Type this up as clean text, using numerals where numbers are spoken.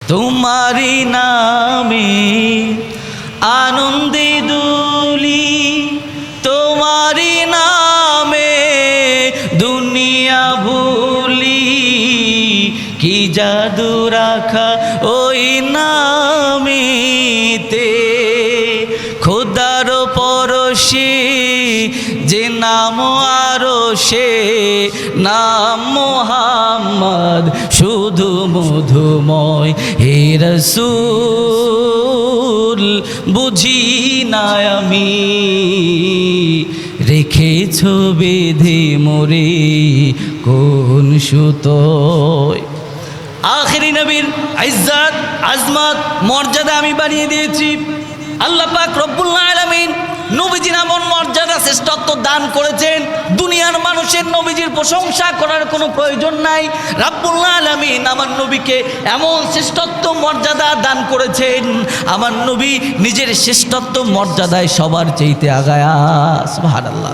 তোমারি নামে আনন্দে দুলি, তোমারি নামে দুনিয়া ভুলি, কি জাদু রাখা ওই নামেতে, খোদার পরশে যে নাম আরো সে নাম মোহাম্মদ, শুধু মধুময় হে রাসূল, বুঝি না আমি রেখেছ বেঁধে মোরে কোন সুতোয়। আখেরি নবীর ইজ্জত আজমত মর্যাদা আমি বানিয়ে দিয়েছি। আল্লাহ পাক রব্বুল আলামিন নবীজির এমন মর্যাদা শ্রেষ্ঠত্ব দান করেছেন, দুনিয়ার মানুষের নবীজির প্রশংসা করার কোনো প্রয়োজন নাই। রব্বুল আলামিন আমার নবীকে এমন শ্রেষ্ঠত্ব মর্যাদা দান করেছেন, আমার নবী নিজের শ্রেষ্ঠত্ব মর্যাদায় সবার চাইতে আগায়া। সুবহানাল্লাহ।